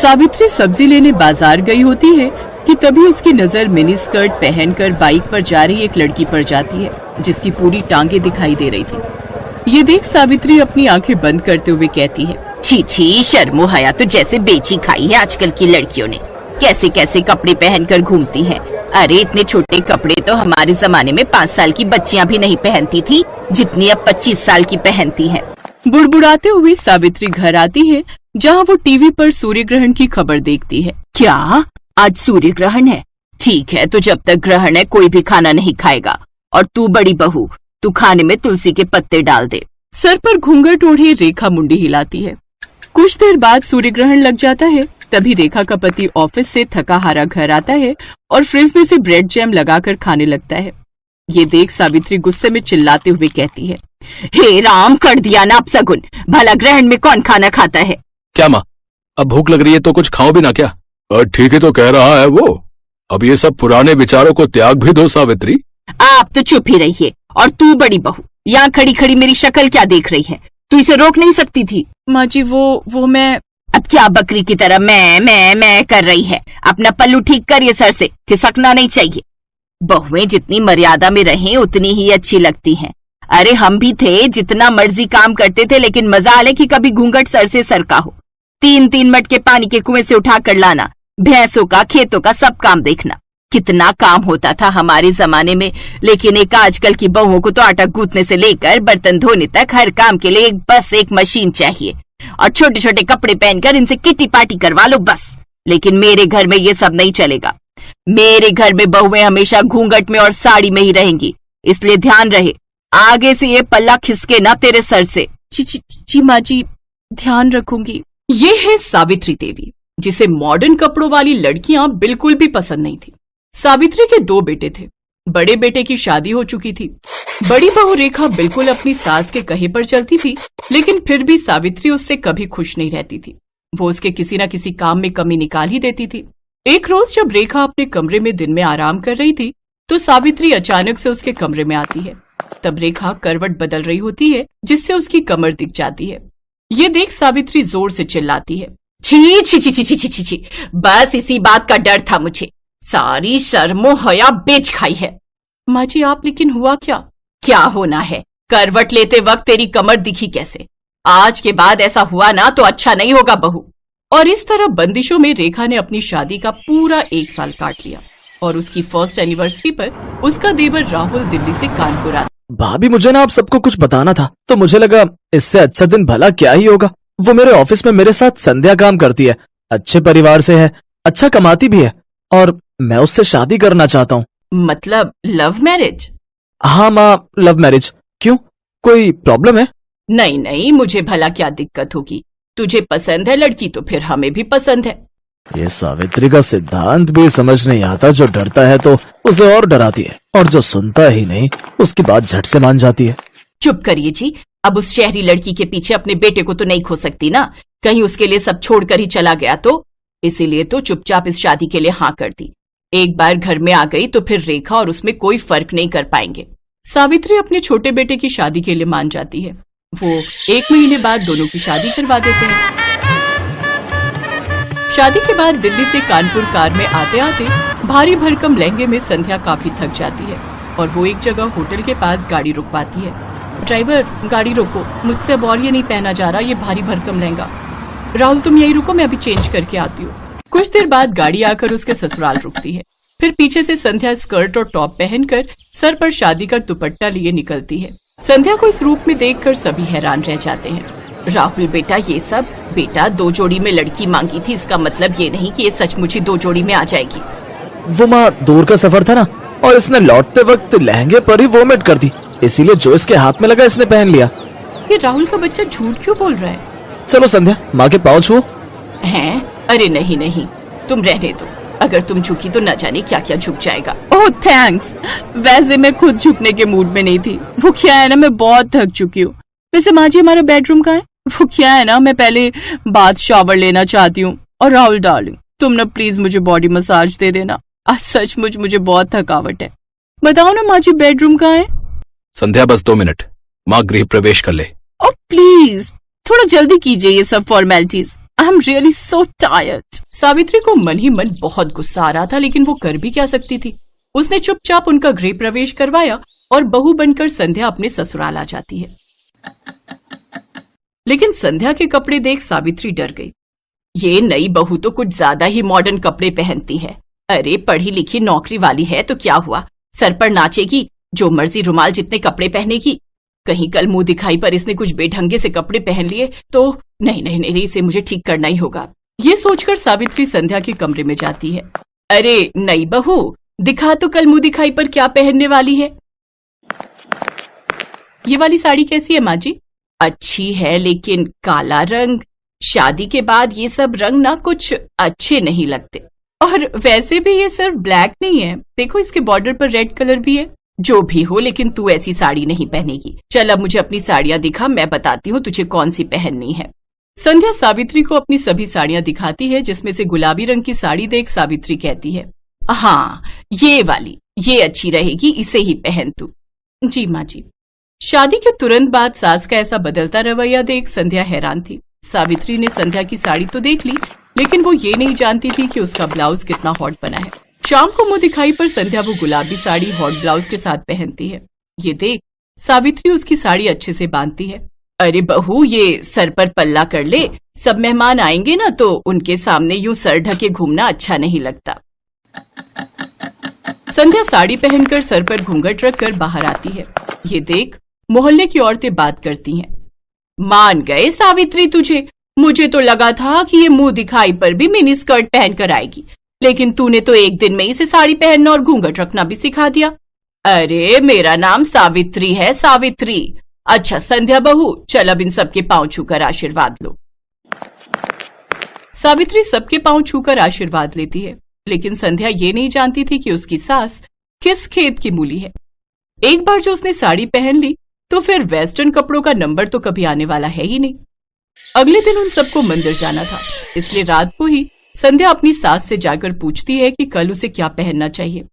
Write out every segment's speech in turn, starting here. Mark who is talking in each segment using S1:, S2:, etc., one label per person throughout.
S1: सावित्री सब्जी लेने बाजार गई होती है कि तभी उसकी नजर मिनी स्कर्ट पहनकर बाइक पर जा रही एक लड़की पर जाती है, जिसकी पूरी टांगे दिखाई दे रही थी। ये देख सावित्री अपनी आंखें बंद करते हुए कहती है,
S2: छी छी, शर्मो हया तो जैसे बेची खाई है आजकल की लड़कियों ने। कैसे कैसे कपड़े पहनकर घूमती हैं। अरे इतने छोटे कपड़े तो हमारे जमाने में 5 साल की बच्चियां भी नहीं पहनती थी, जितनी अब 25 साल की पहनती हैं।
S1: बुड़बुड़ाते हुए सावित्री घर आती है, जहाँ वो टीवी पर सूर्य ग्रहण की खबर देखती है।
S2: क्या आज सूर्य ग्रहण है? ठीक है, तो जब तक ग्रहण है कोई भी खाना नहीं खाएगा। और तू बड़ी बहू, तू खाने में तुलसी के पत्ते डाल दे।
S1: सर पर घूंघट ओढ़े रेखा मुंडी हिलाती है। कुछ देर बाद सूर्य ग्रहण लग जाता है। तभी रेखा का पति ऑफिस से थका हारा घर आता है और फ्रिज में से ब्रेड जैम लगाकर खाने लगता है। ये देख सावित्री गुस्से में चिल्लाते हुए कहती है,
S2: हे राम, कर दिया ना अपशगुन। भला ग्रहण में कौन खाना खाता है?
S3: क्या माँ, अब भूख लग रही है तो कुछ खाओ भी ना क्या? ठीक है तो कह रहा है वो। अब ये सब पुराने विचारों को त्याग भी दो सावित्री।
S2: आप तो चुप ही रहिए। और तू बड़ी बहू, यहाँ खड़ी खड़ी मेरी शक्ल क्या देख रही है? तू इसे रोक नहीं सकती थी?
S1: माँ जी वो मैं।
S2: अब क्या बकरी की तरह मैं कर रही है? अपना पल्लू ठीक करिए, सर से खिसकना नहीं चाहिए। बहुएं जितनी मर्यादा में रहें उतनी ही अच्छी लगती हैं। अरे हम भी थे, जितना मर्जी काम करते थे, लेकिन मजाल है कि कभी घूंघट सर से सरका हो। 3-3 मटके पानी के कुएं से उठा कर लाना, भैंसों का, खेतों का सब काम देखना। कितना काम होता था हमारे जमाने में। लेकिन एक आजकल की बहुओं को तो आटा गूंथने से लेकर बर्तन धोने तक हर काम के लिए बस एक मशीन चाहिए। और छोटे छोटे कपड़े पहनकर इनसे किट्टी पार्टी करवा लो बस। लेकिन मेरे घर में ये सब नहीं चलेगा। मेरे घर में बहुएं हमेशा घूंघट में और साड़ी में ही रहेंगी। इसलिए ध्यान रहे, आगे से ये पल्ला खिसके ना तेरे सर से।
S1: जी माँ जी, ध्यान रखूंगी। ये है सावित्री देवी, जिसे मॉडर्न कपड़ों वाली लड़कियां बिल्कुल भी पसंद नहीं थी। सावित्री के 2 बेटे थे। बड़े बेटे की शादी हो चुकी थी। बड़ी बहू रेखा बिल्कुल अपनी सास के कहे पर चलती थी, लेकिन फिर भी सावित्री उससे कभी खुश नहीं रहती थी। वो उसके किसी न किसी काम में कमी निकाल ही देती थी। एक रोज जब रेखा अपने कमरे में दिन में आराम कर रही थी, तो सावित्री अचानक से उसके कमरे में आती है। तब रेखा करवट बदल रही होती है, जिससे उसकी कमर दिख जाती है। ये देख सावित्री जोर से चिल्लाती है,
S2: छी छी छी छी छी छी छी, बस इसी बात का डर था मुझे। सारी शर्मो हया बेच खाई है।
S1: माँ जी आप, लेकिन हुआ क्या?
S2: क्या होना है? करवट लेते वक्त तेरी कमर दिखी कैसे? आज के बाद ऐसा हुआ ना तो अच्छा नहीं होगा बहू।
S1: और इस तरह बंदिशों में रेखा ने अपनी शादी का पूरा 1 साल काट लिया। और उसकी फर्स्ट एनिवर्सरी पर उसका देवर राहुल दिल्ली से कानपुर आता।
S4: भाभी, मुझे ना आप सबको कुछ बताना था, तो मुझे लगा इससे अच्छा दिन भला क्या ही होगा। वो मेरे ऑफिस में मेरे साथ संध्या काम करती है, अच्छे परिवार से है, अच्छा कमाती भी है, और मैं उससे शादी करना चाहता हूँ।
S1: मतलब लव मैरिज?
S4: हाँ माँ, लव मैरिज। क्यों, कोई प्रॉब्लम है?
S1: नहीं नहीं, मुझे भला क्या दिक्कत होगी। तुझे पसंद है लड़की तो फिर हमें भी पसंद है।
S4: ये सावित्री का सिद्धांत भी समझ नहीं आता। जो डरता है तो उसे और डराती है, और जो सुनता ही नहीं उसकी बात झट से मान जाती है।
S2: चुप करिए जी। अब उस शहरी लड़की के पीछे अपने बेटे को तो नहीं खो सकती ना। कहीं उसके लिए सब छोड़कर ही चला गया तो। इसीलिए तो चुपचाप इस शादी के लिए हाँ कर दी। एक बार घर में आ गई तो फिर रेखा और उसमें कोई फर्क नहीं कर पाएंगे। सावित्री अपने छोटे बेटे की शादी के लिए मान जाती है। वो 1 महीने बाद दोनों की शादी करवा देते हैं। शादी के बाद दिल्ली से कानपुर कार में आते आते भारी भरकम लहंगे में संध्या काफी थक जाती है और वो एक जगह होटल के पास गाड़ी रुकवाती है। ड्राइवर, गाड़ी रोको, मुझसे अब और ये नहीं पहना जा रहा, ये भारी भरकम लहंगा। राहुल तुम यही रुको, मैं अभी चेंज करके आती हूँ। कुछ देर बाद गाड़ी आकर उसके ससुराल रुकती है। फिर पीछे से संध्या स्कर्ट और टॉप पहनकर सर पर शादी का दुपट्टा लिए निकलती है। संध्या को इस रूप में देखकर सभी हैरान रह जाते हैं। राहुल बेटा, ये सब बेटा 2 जोड़ी में लड़की मांगी थी, इसका मतलब ये नहीं कि ये सचमुच ही 2 जोड़ी में आ जाएगी।
S4: वो माँ, दूर का सफर था ना, और इसने लौटते वक्त लहंगे पर ही वोमिट कर दी, इसीलिए जो इसके हाथ में लगा इसने पहन लिया।
S1: ये राहुल का बच्चा झूठ क्यों बोल रहा है?
S4: चलो संध्या, माँ के पाँव छुओ।
S2: हैं? अरे नहीं नहीं, तुम रहने दो। अगर तुम झुकी तो न जाने क्या क्या झुक जाएगा।
S1: ओह थैंक्स। वैसे मैं खुद झुकने के मूड में नहीं थी। वो क्या है ना, मैं बहुत थक चुकी हूँ। वैसे माँ जी, हमारा बेडरूम कहाँ है? वो क्या है ना, मैं पहले बाथ शावर लेना चाहती हूँ। और राहुल डार्लिंग, तुम ना प्लीज मुझे बॉडी मसाज दे देना। आज सचमुच मुझे बहुत थकावट है। बताओ ना माँ जी, बेडरूम कहाँ है?
S3: संध्या, बस 2 मिनट, माँ गृह प्रवेश कर ले।
S1: ओह प्लीज, थोड़ा जल्दी कीजिए ये सब formalities. I am really so tired. Savitri को मन ही मन बहुत गुस्सा आ रहा था, लेकिन वो कर भी क्या सकती थी। उसने चुपचाप उनका गृह प्रवेश करवाया और बहू बनकर संध्या अपने ससुराल आ जाती है। लेकिन संध्या के कपड़े देख सावित्री डर गई। ये नई बहू तो कुछ ज्यादा ही मॉडर्न कपड़े पहनती है। अरे पढ़ी लिखी नौकरी वाली है तो क्या हुआ, सर पर नाचेगी, जो मर्जी रुमाल जितने कपड़े पहनेगी। कहीं कल मुंह दिखाई पर इसने कुछ बेढंगे से कपड़े पहन लिए तो नहीं नहीं नहीं, इसे मुझे ठीक करना ही होगा। ये सोचकर सावित्री संध्या के कमरे में जाती है। अरे नई बहू, दिखा तो कल मुंह दिखाई पर क्या पहनने वाली है। ये वाली साड़ी कैसी है माँ जी? अच्छी है, लेकिन काला रंग, शादी के बाद ये सब रंग ना कुछ अच्छे नहीं लगते। और वैसे भी ये सिर्फ ब्लैक नहीं है, देखो इसके बॉर्डर पर रेड कलर भी है। जो भी हो, लेकिन तू ऐसी साड़ी नहीं पहनेगी। चल अब मुझे अपनी साड़ियां दिखा, मैं बताती हूँ तुझे कौन सी पहननी है। संध्या सावित्री को अपनी सभी साड़ियां दिखाती है, जिसमें से गुलाबी रंग की साड़ी देख सावित्री कहती है, हाँ ये वाली, ये अच्छी रहेगी, इसे ही पहन तू। जी माँ जी। शादी के तुरंत बाद सास का ऐसा बदलता रवैया देख संध्या हैरान थी। सावित्री ने संध्या की साड़ी तो देख ली, लेकिन वो ये नहीं जानती थी कि उसका ब्लाउज कितना हॉट बना है। शाम को मुंह दिखाई पर संध्या वो गुलाबी साड़ी हॉट ब्लाउज के साथ पहनती है। ये देख सावित्री उसकी साड़ी अच्छे से बांधती है। अरे बहू, ये सर पर पल्ला कर ले, सब मेहमान आएंगे ना तो उनके सामने यूं सर ढके घूमना अच्छा नहीं लगता। संध्या साड़ी पहनकर सर पर घूंघट रखकर बाहर आती है। ये देख मोहल्ले की औरतें बात करती हैं। मान गए सावित्री तुझे, मुझे तो लगा था कि ये मुंह दिखाई पर भी मिनी स्कर्ट पहन कर आएगी, लेकिन तूने तो एक दिन में इसे साड़ी पहनना और घूंघट रखना भी सिखा दिया। अरे मेरा नाम सावित्री है, सावित्री। अच्छा संध्या बहू, चल अब इन सबके पांव छूकर आशीर्वाद लो। सावित्री सबके पांव छूकर आशीर्वाद लेती है, लेकिन संध्या ये नहीं जानती थी कि उसकी सास किस खेत की मूली है। एक बार जो उसने साड़ी पहन ली तो फिर वेस्टर्न कपड़ों का नंबर तो कभी आने वाला है ही नहीं। अगले दिन उन सबको मंदिर जाना था, इसलिए रात को ही संध्या अपनी सास से जाकर पूछती है कि कल उसे क्या पहनना चाहिए।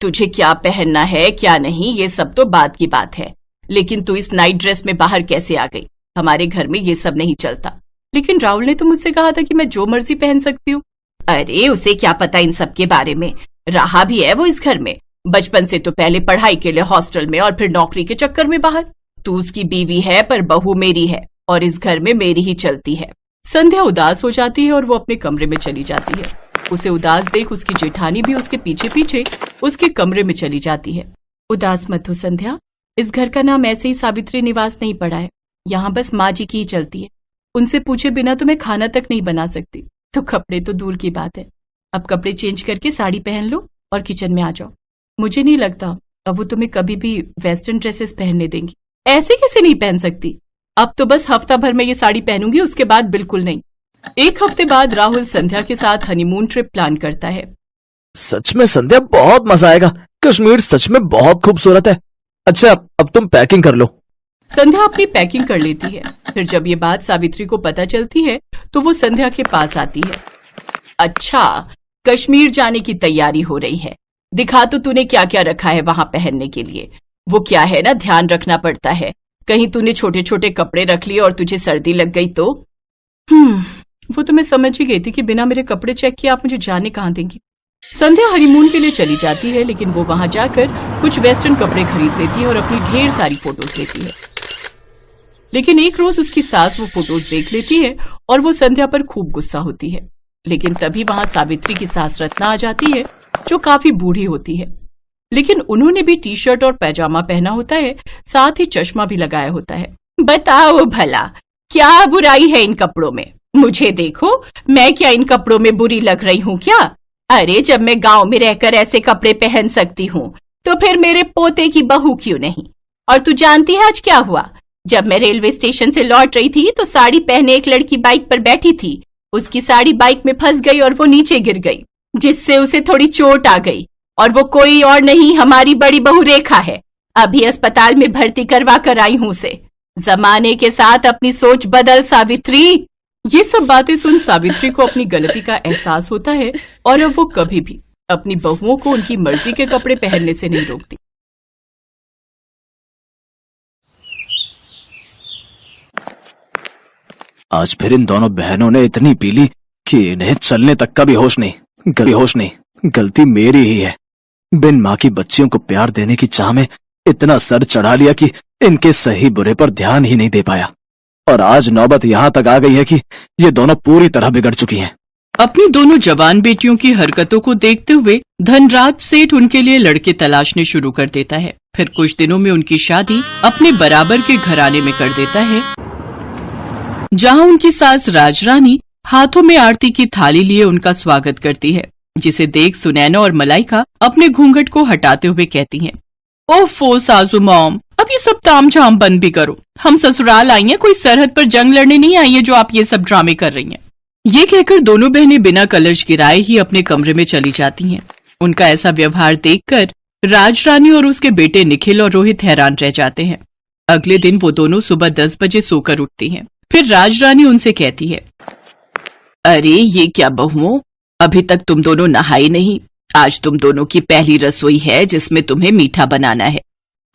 S1: तुझे क्या पहनना है क्या नहीं ये सब तो बाद की बात है, लेकिन तू इस नाइट ड्रेस में बाहर कैसे आ गई? हमारे घर में ये सब नहीं चलता। लेकिन राहुल ने तो मुझसे कहा था कि मैं जो मर्जी पहन सकती हूँ। अरे उसे क्या पता इन सब के बारे में, रहा भी है वो इस घर में, बचपन से तो पहले पढ़ाई के लिए हॉस्टल में और फिर नौकरी के चक्कर में बाहर। तू उसकी बीवी है पर बहू मेरी है और इस घर में मेरी ही चलती है। संध्या उदास हो जाती है और वो अपने कमरे में चली जाती है। उसे उदास देख उसकी जेठानी भी उसके पीछे पीछे उसके कमरे में चली जाती है। उदास मत हो संध्या, इस घर का नाम ऐसे ही सावित्री निवास नहीं पड़ा है, यहाँ बस माँ जी की ही चलती है। उनसे पूछे बिना तो मैं खाना तक नहीं बना सकती, तो कपड़े तो दूर की बात है। अब कपड़े चेंज करके साड़ी पहन लो और किचन में आ जाओ। मुझे नहीं लगता अब वो तुम्हें कभी भी वेस्टर्न ड्रेसेस पहनने देंगी। ऐसे कैसे नहीं पहन सकती? अब तो बस हफ्ता भर में ये साड़ी पहनूंगी, उसके बाद बिल्कुल नहीं। एक हफ्ते बाद राहुल संध्या के साथ हनीमून ट्रिप प्लान करता है।
S4: सच में संध्या बहुत मजा आएगा, कश्मीर सच में बहुत खूबसूरत है। अच्छा अब तुम पैकिंग कर लो।
S1: संध्या अपनी पैकिंग कर लेती है। फिर जब ये बात सावित्री को पता चलती है तो वो संध्या के पास आती है। अच्छा, कश्मीर जाने की तैयारी हो रही है, दिखा तो तूने क्या क्या रखा है वहां पहनने के लिए। वो क्या है ना, ध्यान रखना पड़ता है, कहीं तूने छोटे छोटे कपड़े रख लिए और तुझे सर्दी लग गई तो। वो तो मैं समझ ही गई थी कि बिना मेरे कपड़े चेक किए आप मुझे जाने कहाँ देंगी। संध्या हनीमून के लिए चली जाती है, लेकिन वो वहां जाकर कुछ वेस्टर्न कपड़े खरीद लेती है और अपनी ढेर सारी फोटोज लेती है। लेकिन एक रोज उसकी सास वो फोटोज देख लेती है और वो संध्या पर खूब गुस्सा होती है। लेकिन तभी वहां सावित्री की सास रत्ना आ जाती है, जो काफी बूढ़ी होती है, लेकिन उन्होंने भी टी शर्ट और पैजामा पहना होता है, साथ ही चश्मा भी लगाया होता है। बताओ भला क्या बुराई है इन कपड़ों में? मुझे देखो, मैं क्या इन कपड़ों में बुरी लग रही हूँ क्या? अरे जब मैं गांव में रहकर ऐसे कपड़े पहन सकती हूँ तो फिर मेरे पोते की बहू क्यों नहीं? और तू जानती है आज क्या हुआ? जब मैं रेलवे स्टेशन से लौट रही थी तो साड़ी पहने एक लड़की बाइक पर बैठी थी, उसकी साड़ी बाइक में फंस गई और वो नीचे गिर गई, जिससे उसे थोड़ी चोट आ गई। और वो कोई और नहीं, हमारी बड़ी बहू रेखा है। अभी अस्पताल में भर्ती करवा कर आई हूँ उसे। जमाने के साथ अपनी सोच बदल सावित्री। ये सब बातें सुन सावित्री को अपनी गलती का एहसास होता है और अब वो कभी भी अपनी बहुओं को उनकी मर्जी के कपड़े पहनने से नहीं रोकती।
S4: आज फिर इन दोनों बहनों ने इतनी पी ली कि इन्हें चलने तक का भी होश नहीं। गलती मेरी ही है। बिन माँ की बच्चियों को प्यार देने की चाह में इतना सर चढ़ा लिया कि इनके सही बुरे पर ध्यान ही नहीं दे पाया, और आज नौबत यहाँ तक आ गई है कि ये दोनों पूरी तरह बिगड़ चुकी हैं।
S1: अपनी दोनों जवान बेटियों की हरकतों को देखते हुए धनराज सेठ उनके लिए लड़के तलाशने शुरू कर देता है। फिर कुछ दिनों में उनकी शादी अपने बराबर के घराने में कर देता है, जहां उनकी सास राजरानी हाथों में आरती की थाली लिए उनका स्वागत करती है, जिसे देख सुनैना और मलाइका अपने घूंघट को हटाते हुए कहती हैं, ओफो सासू मॉम, अब ये सब तामझाम बंद भी करो। हम ससुराल आई हैं, कोई सरहद पर जंग लड़ने नहीं आई है जो आप ये सब ड्रामे कर रही हैं। ये कहकर दोनों बहनें बिना कलश गिराए ही अपने कमरे में चली जाती हैं। उनका ऐसा व्यवहार देखकर राजरानी और उसके बेटे निखिल और रोहित हैरान रह जाते हैं। अगले दिन वो दोनों सुबह 10 बजे सोकर उठती हैं। फिर राजरानी उनसे कहती है, अरे ये क्या बहुओं, अभी तक तुम दोनों नहाई नहीं। आज तुम दोनों की पहली रसोई है जिसमें तुम्हें मीठा बनाना है।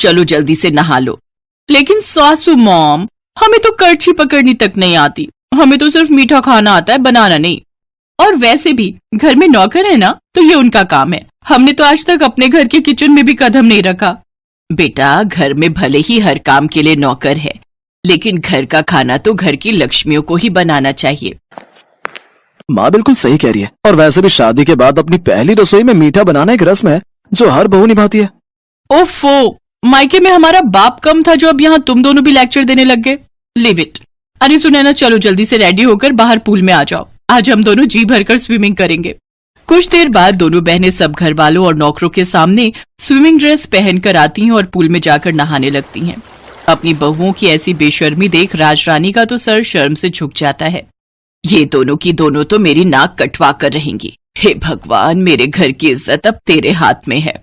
S1: चलो जल्दी से नहा लो। लेकिन सासू मॉम, हमें तो करछी पकड़नी तक नहीं आती, हमें तो सिर्फ मीठा खाना आता है, बनाना नहीं। और वैसे भी घर में नौकर है ना, तो ये उनका काम है। हमने तो आज तक अपने घर के किचन में भी कदम नहीं रखा। बेटा, घर में भले ही हर काम के लिए नौकर है, लेकिन घर का खाना तो घर की लक्ष्मियों को ही बनाना चाहिए।
S4: माँ बिल्कुल सही कह रही है, और वैसे भी शादी के बाद अपनी पहली रसोई में मीठा बनाना एक रस्म है जो हर बहू निभाती है।
S1: ओफो, मायके में हमारा बाप कम था जो अब यहाँ तुम दोनों भी लेक्चर देने लग गए। Live it. अरे सुनैना, चलो जल्दी से रेडी होकर बाहर पूल में आ जाओ। आज हम दोनों जी भरकर स्विमिंग करेंगे। कुछ देर बाद दोनों बहनें सब घर वालों और नौकरों के सामने स्विमिंग ड्रेस पहनकर आती हैं और पूल में जाकर नहाने लगती हैं। अपनी बहुओं की ऐसी बेशर्मी देख राजरानी का तो सर शर्म से झुक जाता है। ये दोनों की दोनों तो मेरी नाक कटवा कर रहेंगी। हे भगवान, मेरे घर की इज्जत अब तेरे हाथ में है।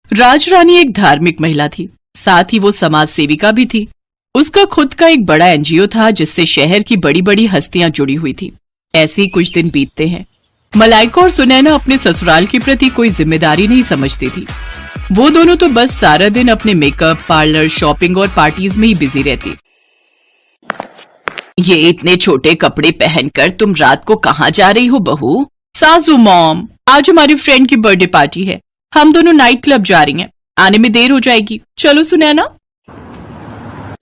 S1: राजरानी एक धार्मिक महिला थी, साथ ही वो समाज सेविका भी थी। उसका खुद का एक बड़ा एनजीओ था जिससे शहर की बड़ी बड़ी हस्तियां जुड़ी हुई थी। ऐसे ही कुछ दिन बीतते हैं। मलाइका और सुनैना अपने ससुराल के प्रति कोई जिम्मेदारी नहीं समझती थी। वो दोनों तो बस सारा दिन अपने मेकअप, पार्लर, शॉपिंग और पार्टीज में ही बिजी रहती। ये इतने छोटे कपड़े पहनकर तुम रात को कहाँ जा रही हो बहू? सासू मॉम, आज हमारी फ्रेंड की बर्थडे पार्टी है, हम दोनों नाइट क्लब जा रही हैं, आने में देर हो जाएगी, चलो सुनैना।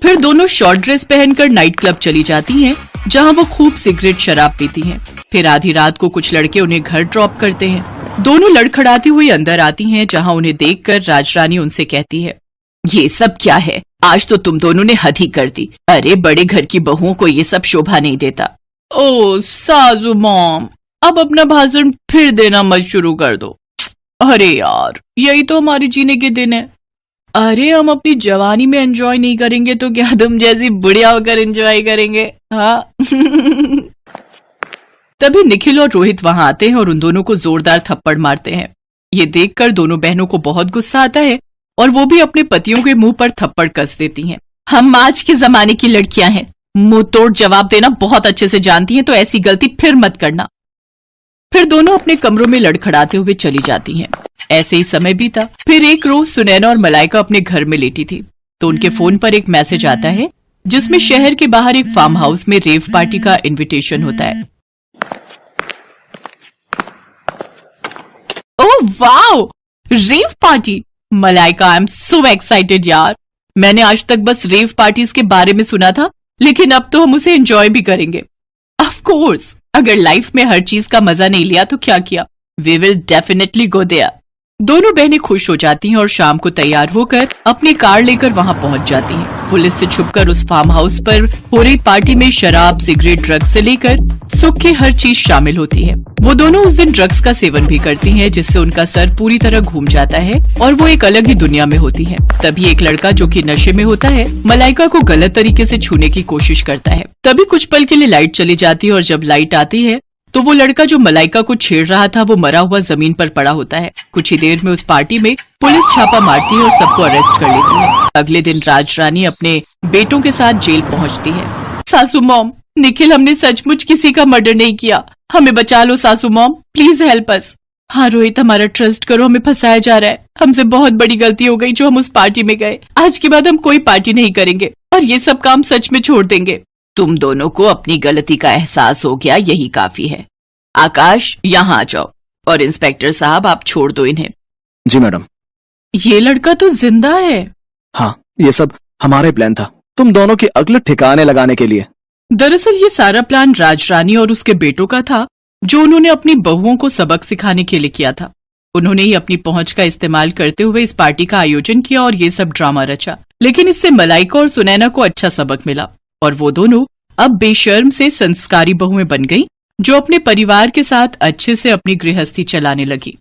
S1: फिर दोनों शॉर्ट ड्रेस पहनकर नाइट क्लब चली जाती हैं, जहां वो खूब सिगरेट शराब पीती हैं। फिर आधी रात को कुछ लड़के उन्हें घर ड्रॉप करते हैं। दोनों लड़खड़ाती हुई अंदर आती हैं, जहां उन्हें देखकर राजरानी उनसे कहती है, ये सब क्या है? आज तो तुम दोनों ने हद ही कर दी। अरे बड़े घर की बहुओं को ये सब शोभा नहीं देता। ओ सासू मॉम, अब अपना भाषण फिर देना मत शुरू कर दो। अरे यार, यही तो हमारे जीने के दिन है। अरे हम अपनी जवानी में एंजॉय नहीं करेंगे तो क्या तुम जैसी बुढ़िया होकर एंजॉय करेंगे? हाँ। तभी निखिल और रोहित वहां आते हैं और उन दोनों को जोरदार थप्पड़ मारते हैं। ये देखकर दोनों बहनों को बहुत गुस्सा आता है और वो भी अपने पतियों के मुंह पर थप्पड़ कस देती हैं। हम आज के जमाने की लड़कियां हैं, मुंह तोड़ जवाब देना बहुत अच्छे से जानती हैं, तो ऐसी गलती फिर मत करना। फिर दोनों अपने कमरों में लड़खड़ाते हुए चली जाती हैं। ऐसे ही समय बीता। फिर एक रोज सुनैना और मलाइका अपने घर में लेटी थी तो उनके फोन पर एक मैसेज आता है जिसमें शहर के बाहर एक फार्म हाउस में रेव पार्टी का इनविटेशन होता है। Oh wow, rave party! Malaika, I am so excited यार। मैंने आज तक बस रेव पार्टीज के बारे में सुना था, लेकिन अब तो हम उसे एंजॉय भी करेंगे। ऑफ कोर्स, अगर लाइफ में हर चीज का मजा नहीं लिया तो क्या किया? We will definitely go there. दोनों बहनें खुश हो जाती हैं और शाम को तैयार होकर अपनी कार लेकर वहां पहुंच जाती हैं। पुलिस से छुपकर उस फार्म हाउस पर हो रही पार्टी में शराब, सिगरेट, ड्रग्स से लेकर सुख की हर चीज शामिल होती है। वो दोनों उस दिन ड्रग्स का सेवन भी करती हैं, जिससे उनका सर पूरी तरह घूम जाता है और वो एक अलग ही दुनिया में होती है। तभी एक लड़का जो कि नशे में होता है मलाइका को गलत तरीके से छूने की कोशिश करता है। तभी कुछ पल के लिए लाइट चली जाती है और जब लाइट आती है तो वो लड़का जो मलाइका को छेड़ रहा था वो मरा हुआ जमीन पर पड़ा होता है। कुछ ही देर में उस पार्टी में पुलिस छापा मारती है और सबको अरेस्ट कर लेती है। अगले दिन राजरानी अपने बेटों के साथ जेल पहुंचती है। सासू मॉम, निखिल, हमने सचमुच किसी का मर्डर नहीं किया, हमें बचा लो सासू मॉम, प्लीज हेल्प अस। हाँ रोहित, हमारा ट्रस्ट करो, हमें फंसाया जा रहा है। हमसे बहुत बड़ी गलती हो गई जो हम उस पार्टी में गए। आज के बाद हम कोई पार्टी नहीं करेंगे और ये सब काम सच में छोड़ देंगे। तुम दोनों को अपनी गलती का एहसास हो गया, यही काफी है। आकाश, यहाँ आ जाओ। और इंस्पेक्टर साहब, आप छोड़ दो इन्हें।
S4: जी मैडम।
S1: ये लड़का तो जिंदा है।
S4: हाँ, ये सब हमारे प्लान था, तुम दोनों की अक्ल ठिकाने लगाने के लिए।
S1: दरअसल ये सारा प्लान राजरानी और उसके बेटों का था, जो उन्होंने अपनी बहुओं को सबक सिखाने के लिए किया था। उन्होंने ही अपनी पहुंच का इस्तेमाल करते हुए इस पार्टी का आयोजन किया और ये सब ड्रामा रचा। लेकिन इससे मलाइका और सुनैना को अच्छा सबक मिला और वो दोनों अब बेशर्म से संस्कारी बहुएं बन गईं, जो अपने परिवार के साथ अच्छे से अपनी गृहस्थी चलाने लगी।